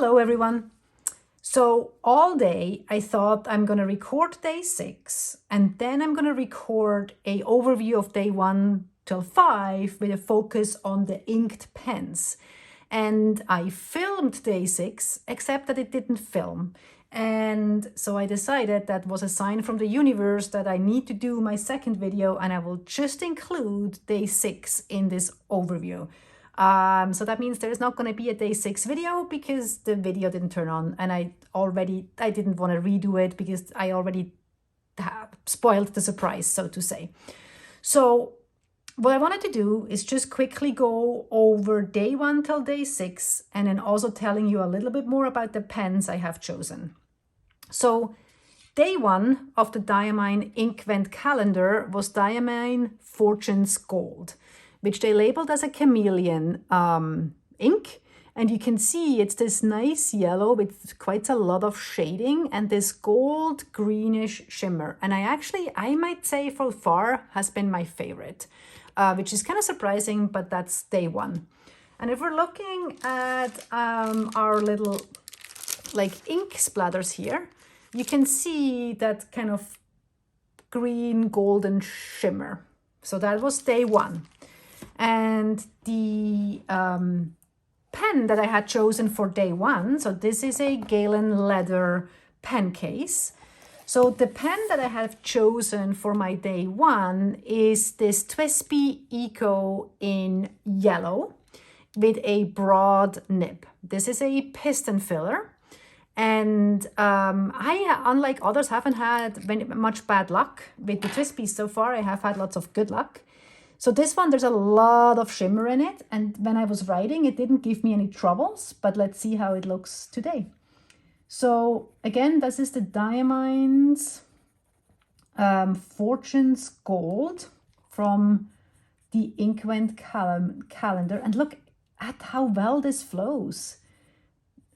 Hello everyone. So all day I thought I'm going to record day 6 and then I'm going to record a overview of day 1 till 5 with a focus on the inked pens. And I filmed day 6 except that it didn't film. And so I decided that was a sign from the universe that I need to do my second video, and I will just include day 6 in this overview. So that means there's not going to be a day 6 video because the video didn't turn on, and I didn't want to redo it because I already spoiled the surprise, so to say. So what I wanted to do is just quickly go over day 1 till day 6, and then also telling you a little bit more about the pens I have chosen. So day 1 of the Diamine Inkvent calendar was Diamine Fortune's Gold, which they labeled as a chameleon ink. And you can see it's this nice yellow with quite a lot of shading and this gold greenish shimmer. And I might say so far has been my favorite, which is kind of surprising, but that's day 1. And if we're looking at our little ink splatters here, you can see that kind of green golden shimmer. So that was day 1. And the pen that I had chosen for day 1, so this is a Galen leather pen case. So the pen that I have chosen for my day 1 is this TWSBI Eco in yellow with a broad nib. This is a piston filler. And I, unlike others, haven't had much bad luck with the TWSBI so far. I have had lots of good luck. So this one, there's a lot of shimmer in it. And when I was writing, it didn't give me any troubles. But let's see how it looks today. So again, this is the Diamine's Fortune's Gold from the Inkvent calendar. And look at how well this flows.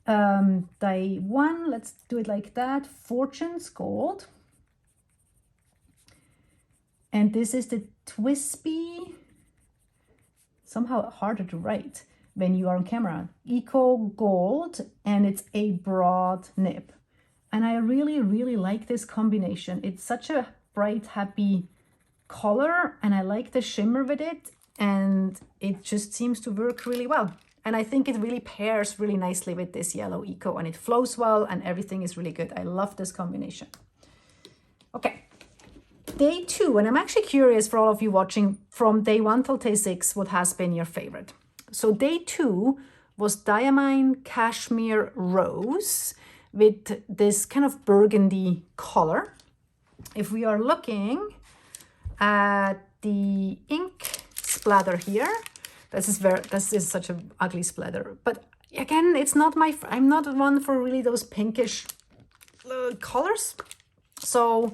Day 1, let's do it like that, Fortune's Gold. And this is the TWSBI, somehow harder to write when you are on camera, Eco Gold, and it's a broad nib. And I really, really like this combination. It's such a bright, happy color, and I like the shimmer with it, and it just seems to work really well. And I think it really pairs really nicely with this yellow Eco, and it flows well and everything is really good. I love this combination. Okay, day 2, and I'm actually curious for all of you watching from day 1 till day 6, what has been your favorite? So day 2 was Diamine Cashmere Rose with this kind of burgundy color. If we are looking at the ink splatter here, this is such an ugly splatter. But again, it's not I'm not one for really those pinkish colors. So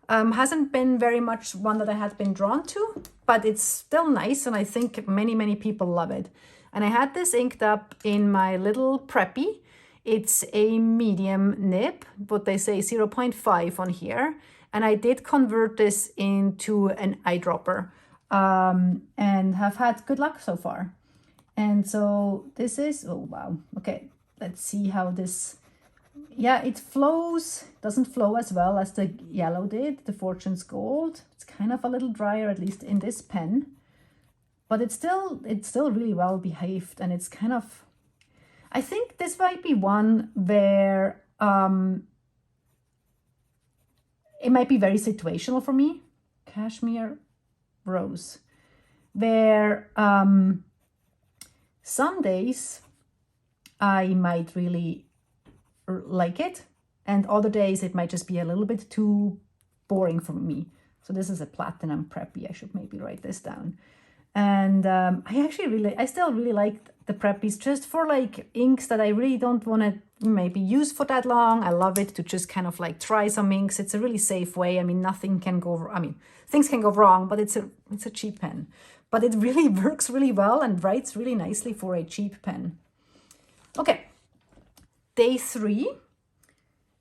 hasn't been very much one that I had been drawn to, but it's still nice. And I think many, many people love it. And I had this inked up in my little preppy. It's a medium nib, but they say 0.5 on here. And I did convert this into an eyedropper. And have had good luck so far. And so this is, oh wow, okay, let's see how this, yeah, it flows, doesn't flow as well as the yellow did, the Fortune's Gold. It's kind of a little drier, at least in this pen, but it's still really well behaved, and it's kind of, I think this might be one where it might be very situational for me. Cashmere Rose, where some days I might really like it, and other days it might just be a little bit too boring for me. So this is a platinum preppy. I should maybe write this down. And I still really like the preppies just for like inks that I really don't want to maybe use for that long. I love it to just kind of like try some inks. It's a really safe way. I mean, nothing can go, I mean, things can go wrong, but it's a cheap pen. But it really works really well and writes really nicely for a cheap pen. Okay, day 3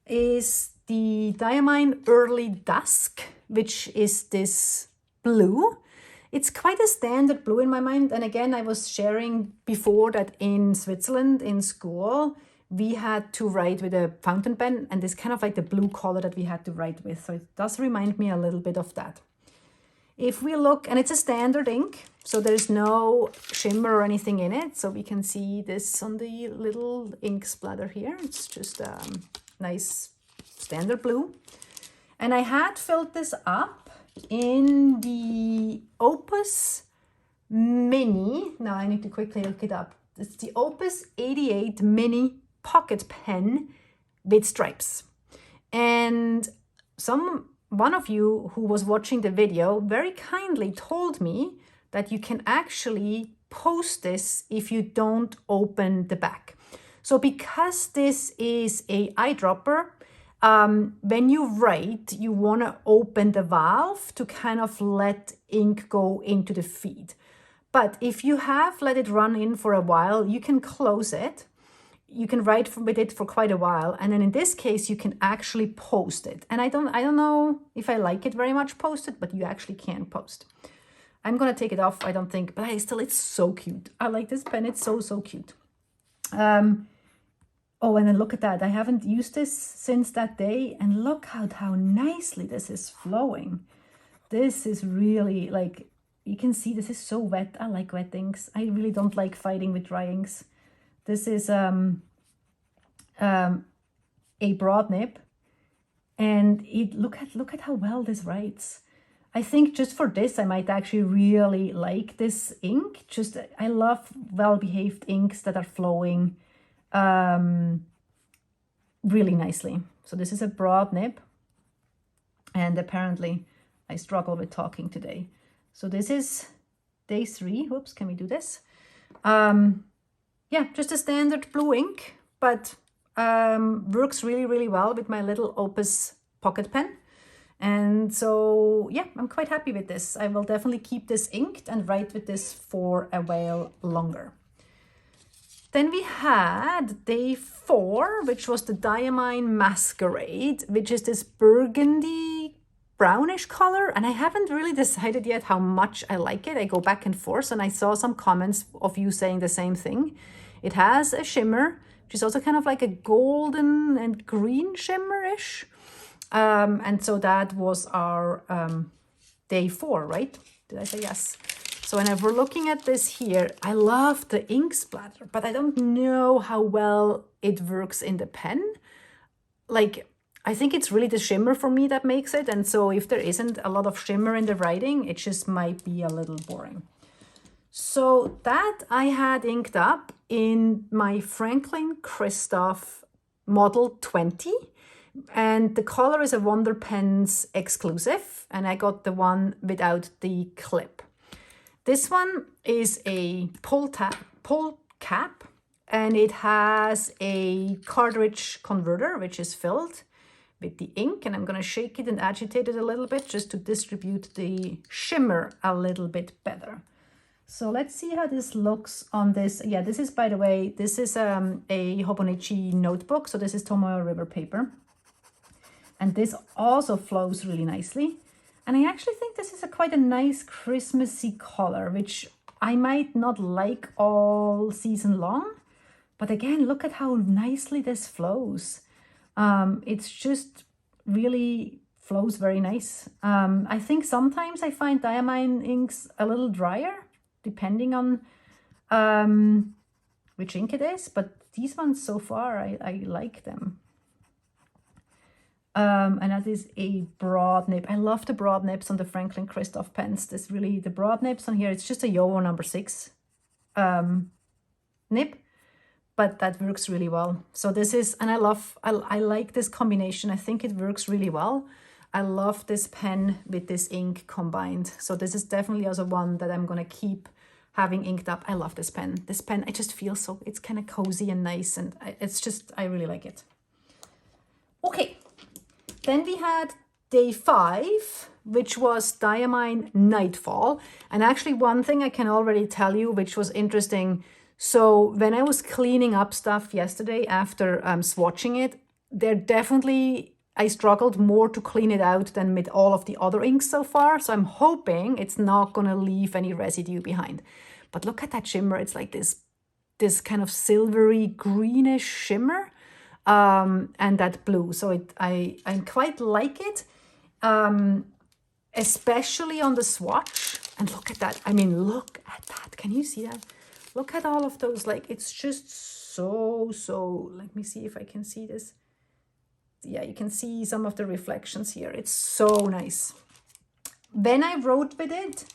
is the Diamine Early Dusk, which is this blue. It's quite a standard blue in my mind. And again, I was sharing before that in Switzerland in school, we had to write with a fountain pen, and this kind of like the blue color that we had to write with. So it does remind me a little bit of that. If we look, and it's a standard ink, so there's no shimmer or anything in it. So we can see this on the little ink splatter here. It's just nice standard blue. And I had filled this up in the Opus Mini. Now I need to quickly look it up. It's the Opus 88 Mini pocket pen with stripes. And one of you who was watching the video very kindly told me that you can actually post this if you don't open the back. So because this is a eyedropper, when you write, you want to open the valve to kind of let ink go into the feed. But if you have let it run in for a while, you can close it. You can write with it for quite a while, and then in this case you can actually post it. And I don't know if I like it very much posted, but you actually can post. I'm gonna take it off, I don't think, but it's so cute. I like this pen, it's so cute. Oh, and then look at that, I haven't used this since that day, and look how nicely this is flowing. This is really, like, you can see this is so wet. I like wet inks. I really don't like fighting with dry inks. This is a broad nib, and look at how well this writes. I think just for this, I might actually really like this ink. I love well-behaved inks that are flowing really nicely. So this is a broad nib, and apparently I struggle with talking today. So this is day 3. Whoops, can we do this? Yeah, just a standard blue ink, but works really well with my little Opus pocket pen. And so, yeah, I'm quite happy with this. I will definitely keep this inked and write with this for a while longer. Then we had day 4, which was the Diamine Masquerade, which is this burgundy brownish color, and I haven't really decided yet how much I like it. I go back and forth, and I saw some comments of you saying the same thing. It has a shimmer, which is also kind of like a golden and green shimmer-ish. And so that was our day 4, right? Did I say yes? So whenever we're looking at this here, I love the ink splatter, but I don't know how well it works in the pen. Like, I think it's really the shimmer for me that makes it. And so if there isn't a lot of shimmer in the writing, it just might be a little boring. So that I had inked up in my Franklin Christoph Model 20. And the color is a Wonder Pens exclusive. And I got the one without the clip. This one is a pull cap. And it has a cartridge converter, which is filled with the ink, and I'm going to shake it and agitate it a little bit just to distribute the shimmer a little bit better. So let's see how this looks on this. Yeah, this is, by the way, this is a Hobonichi notebook, so this is Tomoe River paper. And this also flows really nicely. And I actually think this is quite a nice Christmassy color, which I might not like all season long. But again, look at how nicely this flows. It's just really flows very nice. I think sometimes I find Diamine inks a little drier, depending on which ink it is, but these ones so far, I like them. And that is a broad nib. I love the broad nibs on the Franklin Christoph pens. The broad nibs on here, it's just a Yowo number 6 nib. But that works really well. So this is, and I like this combination. I think it works really well. I love this pen with this ink combined. So this is definitely also one that I'm gonna keep having inked up. I love this pen. This pen, I just feel so, it's kind of cozy and nice, and I really like it. Okay, then we had day 5, which was Diamine Nightfall. And actually one thing I can already tell you, which was interesting. So when I was cleaning up stuff yesterday after swatching it, I struggled more to clean it out than with all of the other inks so far. So I'm hoping it's not going to leave any residue behind. But look at that shimmer. It's like this this kind of silvery greenish shimmer, and that blue. So I quite like it, especially on the swatch. And look at that. I mean, look at that. Can you see that? Look at all of those. Like, it's just so, let me see if I can see this. Yeah, you can see some of the reflections here. It's so nice. When I wrote with it,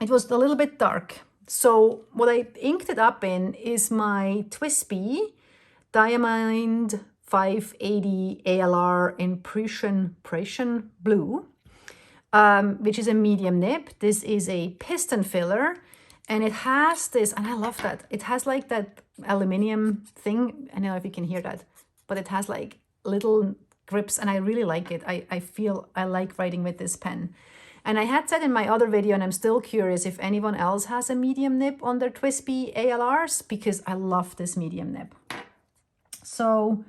it was a little bit dark. So what I inked it up in is my Twisby Diamine 580 ALR in Prussian blue, which is a medium nib. This is a piston filler, and it has this, and I love that. It has like that aluminium thing. I don't know if you can hear that, but it has like little grips, and I really like it. I feel I like writing with this pen. And I had said in my other video, and I'm still curious if anyone else has a medium nib on their Twisby ALRs, because I love this medium nib. So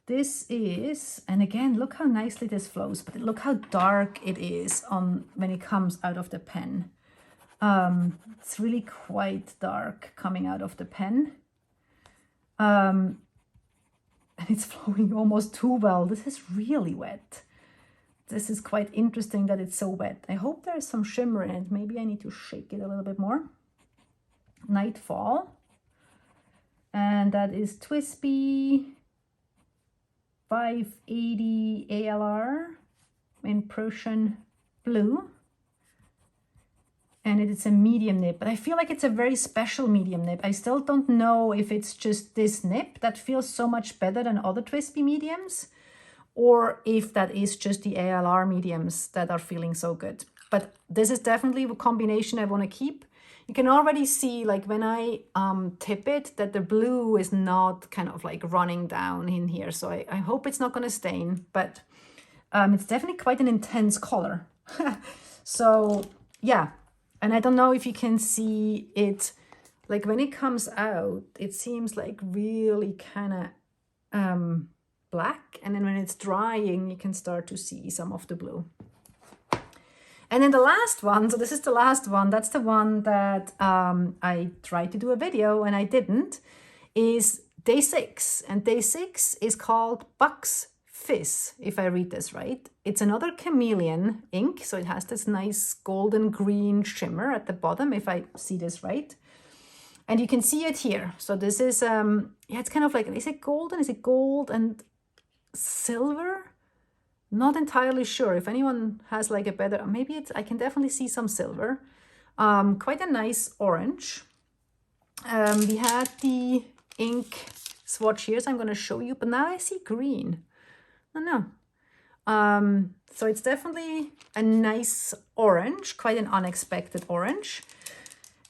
this is, and again, look how nicely this flows, but look how dark it is on when it comes out of the pen. It's really quite dark coming out of the pen. And it's flowing almost too well. This is really wet. This is quite interesting that it's so wet. I hope there's some shimmer in it. Maybe I need to shake it a little bit more. Nightfall. And that is Twisby 580 ALR in Prussian blue. And it's a medium nib, but I feel like it's a very special medium nib. I still don't know if it's just this nib that feels so much better than other Twisby mediums, or if that is just the ALR mediums that are feeling so good. But this is definitely a combination I want to keep. You can already see, like when I tip it, that the blue is not kind of like running down in here. So I hope it's not going to stain, but it's definitely quite an intense color. So yeah, and I don't know if you can see it, like when it comes out, it seems like really kind of black, and then when it's drying you can start to see some of the blue. And then the last one, so this is the last one, that's the one that I tried to do a video and I didn't, is day 6. And day 6 is called Bucks Fizz, if I read this right. It's another chameleon ink, so it has this nice golden green shimmer at the bottom, if I see this right. And you can see it here. So this is, yeah, it's kind of like, is it golden? Is it gold and silver? Not entirely sure. If anyone has like a better, maybe it's, I can definitely see some silver. Quite a nice orange. We had the ink swatch here, so I'm going to show you, but now I see green. I don't know. So it's definitely a nice orange, quite an unexpected orange.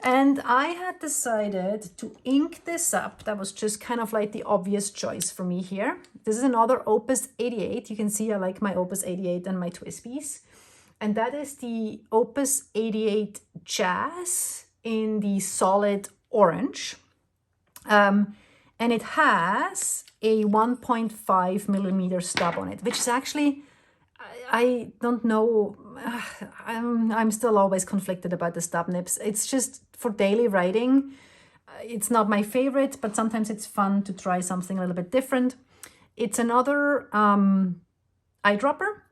And I had decided to ink this up. That was just kind of like the obvious choice for me here. This is another Opus 88. You can see I like my Opus 88 and my Twisbies. And that is the Opus 88 Jazz in the solid orange. And it has a 1.5 millimeter stub on it, which is actually, I don't know, I'm still always conflicted about the stub nibs. It's just for daily writing. It's not my favorite, but sometimes it's fun to try something a little bit different. It's another eyedropper,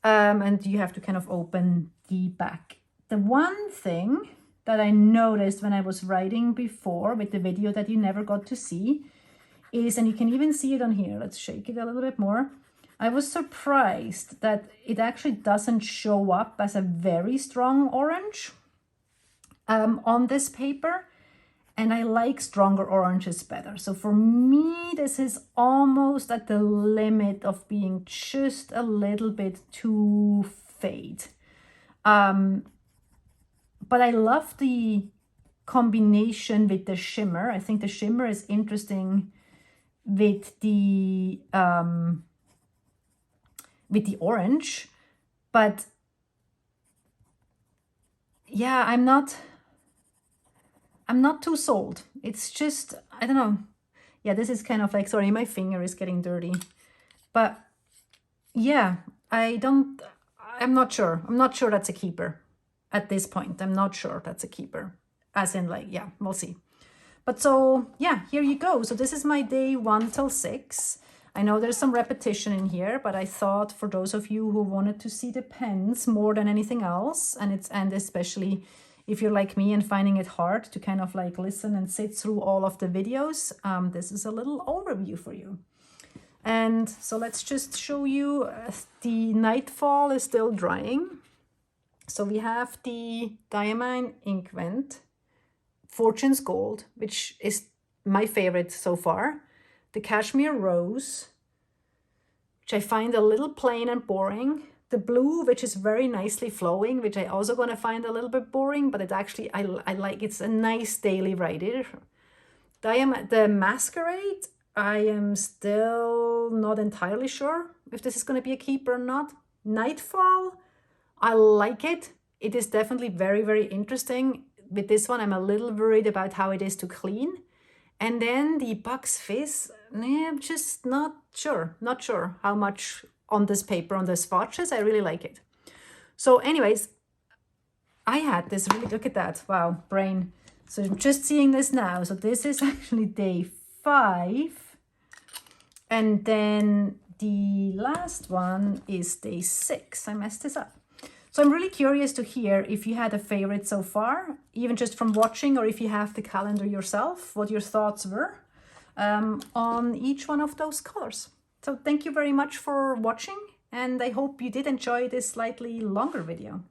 and you have to kind of open the back. The one thing that I noticed when I was writing before with the video that you never got to see is, and you can even see it on here, let's shake it a little bit more. I was surprised that it actually doesn't show up as a very strong orange on this paper. And I like stronger oranges better. So for me, this is almost at the limit of being just a little bit too fade. But I love the combination with the shimmer. I think the shimmer is interesting with the orange. But yeah, I'm not too sold. It's just, I don't know. Yeah, this is kind of like, sorry, my finger is getting dirty. But yeah, I'm not sure. I'm not sure that's a keeper at this point. I'm not sure that's a keeper. as in like, yeah, we'll see. But so, yeah, here you go. So this is my day 1 till 6. I know there's some repetition in here, but I thought for those of you who wanted to see the pens more than anything else, and especially if you're like me and finding it hard to kind of like listen and sit through all of the videos, this is a little overview for you. And so let's just show you, the Nightfall is still drying. So we have the Diamine Inkvent Fortune's Gold, which is my favorite so far. The Cashmere Rose, which I find a little plain and boring. The blue, which is very nicely flowing, which I also gonna find a little bit boring, but it actually, I like, it's a nice daily writer. The Masquerade, I am still not entirely sure if this is gonna be a keeper or not. Nightfall, I like it. It is definitely very, very interesting. With this one, I'm a little worried about how it is to clean. And then the Bucks Fizz, I'm just not sure how much on this paper, on the swatches. I really like it. So anyways, I had this really, look at that, wow, brain. So I'm just seeing this now. So this is actually day 5. And then the last one is day 6. I messed this up. So I'm really curious to hear if you had a favorite so far, even just from watching, or if you have the calendar yourself, what your thoughts were on each one of those colors. So thank you very much for watching, and I hope you did enjoy this slightly longer video.